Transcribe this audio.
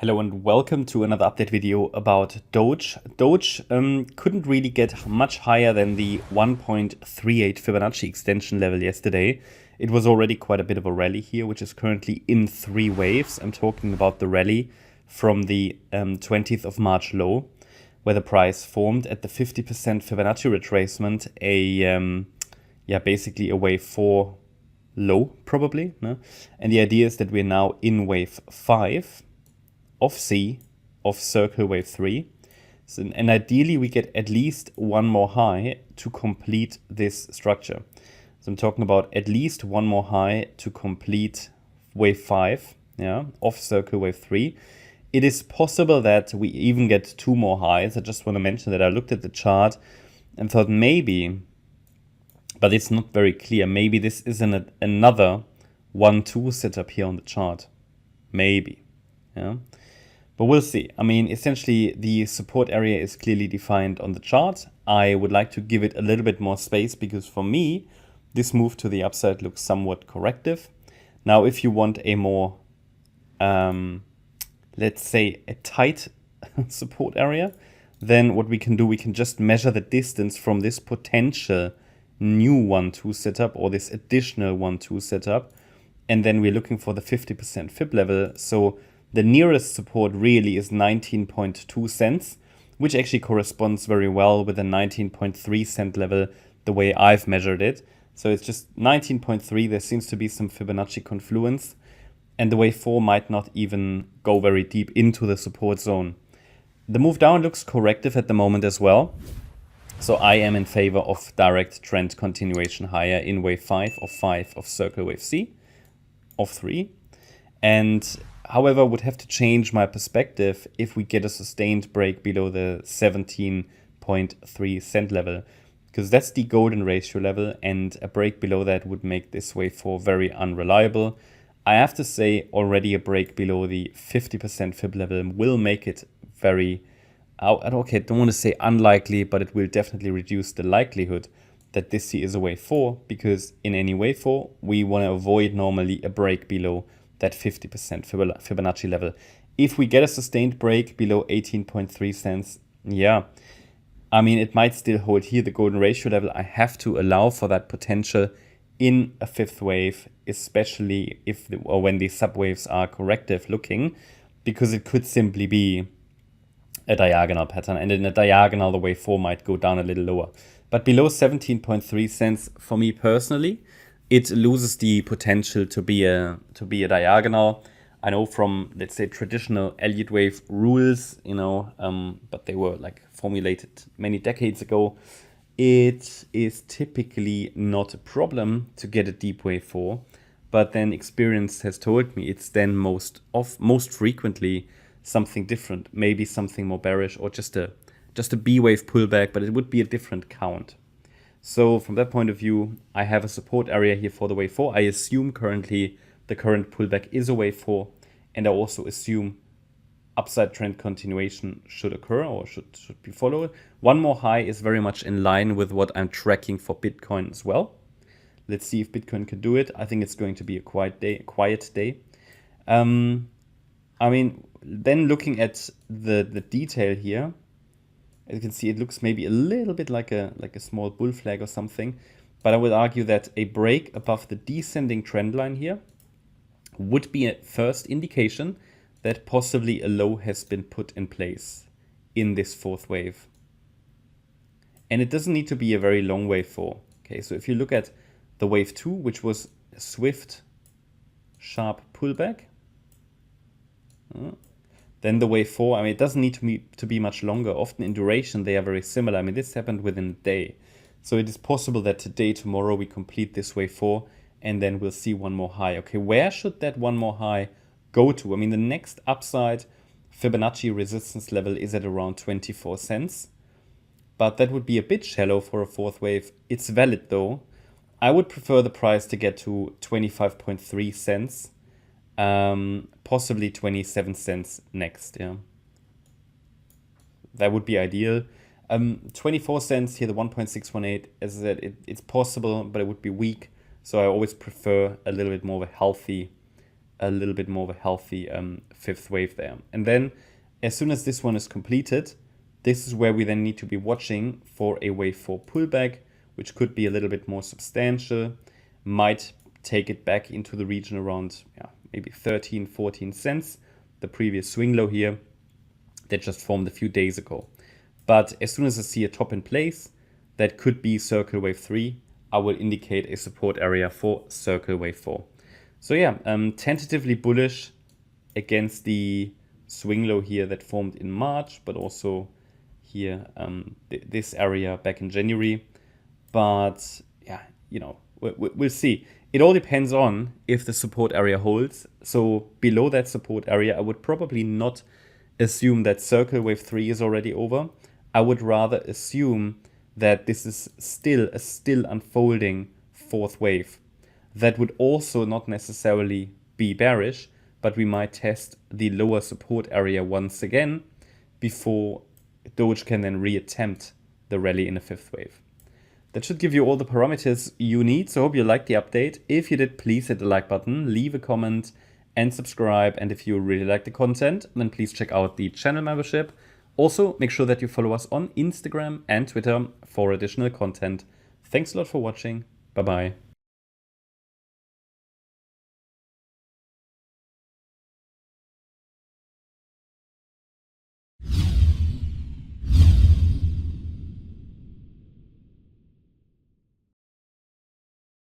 Hello and welcome to another update video about Doge. Doge couldn't really get much higher than the 1.38 Fibonacci extension level yesterday. It was already quite a bit of a rally here, which is currently in 3 waves. I'm talking about the rally from the 20th of March low, where the price formed at the 50% Fibonacci retracement, basically a wave 4 low probably. No? And the idea is that we're now in wave 5. Of C, of circle wave 3. So, and ideally we get at least one more high to complete this structure. So I'm talking about at least one more high to complete wave 5, of circle wave 3. It is possible that we even get 2 more highs. I just want to mention that I looked at the chart and thought maybe, but it's not very clear, maybe this is another 1-2 setup here on the chart. Maybe, But we'll see. I mean, essentially, the support area is clearly defined on the chart. I would like to give it a little bit more space because for me, this move to the upside looks somewhat corrective. Now, if you want a more, let's say, a tight support area, then what we can do, we can just measure the distance from this potential new 1-2 setup or this additional 1-2 setup. And then we're looking for the 50% fib level. So the nearest support really is 19.2 cents, which actually corresponds very well with the 19.3 cent level, the way I've measured it. So it's just 19.3, there seems to be some Fibonacci confluence, and the wave 4 might not even go very deep into the support zone. The move down looks corrective at the moment as well. So I am in favor of direct trend continuation higher in wave 5 of circle wave C of 3. And however, would have to change my perspective if we get a sustained break below the 17.3 cent level, because that's the golden ratio level, and a break below that would make this wave 4 very unreliable. I have to say already a break below the 50% fib level will make it very, okay, I don't want to say unlikely, but it will definitely reduce the likelihood that this here is a wave 4, because in any wave 4, we want to avoid normally a break below that 50% Fibonacci level. If we get a sustained break below 18.3 cents, I mean, it might still hold here, the golden ratio level. I have to allow for that potential in a 5th wave, especially if or when these subwaves are corrective looking, because it could simply be a diagonal pattern, and in a diagonal, the wave 4 might go down a little lower. But below 17.3 cents, for me personally, it loses the potential to be a diagonal. I know from, let's say, traditional Elliott wave rules, but they were like formulated many decades ago. It is typically not a problem to get a deep wave 4, but then experience has told me it's then most frequently something different, maybe something more bearish or just a B wave pullback, but it would be a different count. So from that point of view, I have a support area here for the wave 4. I assume currently the current pullback is a wave 4, and I also assume upside trend continuation should occur or should be followed. One more high is very much in line with what I'm tracking for Bitcoin as well. Let's see if Bitcoin can do it. I think it's going to be a quiet day. I mean, then looking at the detail here, as you can see, it looks maybe a little bit like a small bull flag or something, but I would argue that a break above the descending trend line here would be a first indication that possibly a low has been put in place in this 4th wave. And it doesn't need to be a very long wave 4. Okay, so if you look at the wave 2, which was a swift, sharp pullback, then the wave 4, I mean, it doesn't need to be much longer. Often in duration, they are very similar. I mean, this happened within a day. So it is possible that today, tomorrow, we complete this wave 4, and then we'll see one more high. Okay, where should that one more high go to? I mean, the next upside Fibonacci resistance level is at around 24 cents. But that would be a bit shallow for a 4th wave. It's valid, though. I would prefer the price to get to 25.3 cents. Possibly 27 cents next, That would be ideal. 24 cents here, the 1.618, as I said, it's possible, but it would be weak. So I always prefer a little bit more of a healthy a little bit more of a healthy fifth wave there. And then as soon as this one is completed, this is where we then need to be watching for a wave 4 pullback, which could be a little bit more substantial, might take it back into the region around maybe 13, 14 cents, the previous swing low here that just formed a few days ago. But as soon as I see a top in place, that could be circle wave 3, I will indicate a support area for circle wave 4. So yeah, tentatively bullish against the swing low here that formed in March, but also here this area back in January. But yeah, we'll see. It all depends on if the support area holds. So below that support area, I would probably not assume that circle wave 3 is already over. I would rather assume that this is still a unfolding fourth wave. That would also not necessarily be bearish, but we might test the lower support area once again before Doge can then reattempt the rally in a fifth wave. That should give you all the parameters you need. So I hope you liked the update. If you did, please hit the like button, leave a comment and subscribe. And if you really like the content, then please check out the channel membership. Also, make sure that you follow us on Instagram and Twitter for additional content. Thanks a lot for watching. Bye-bye.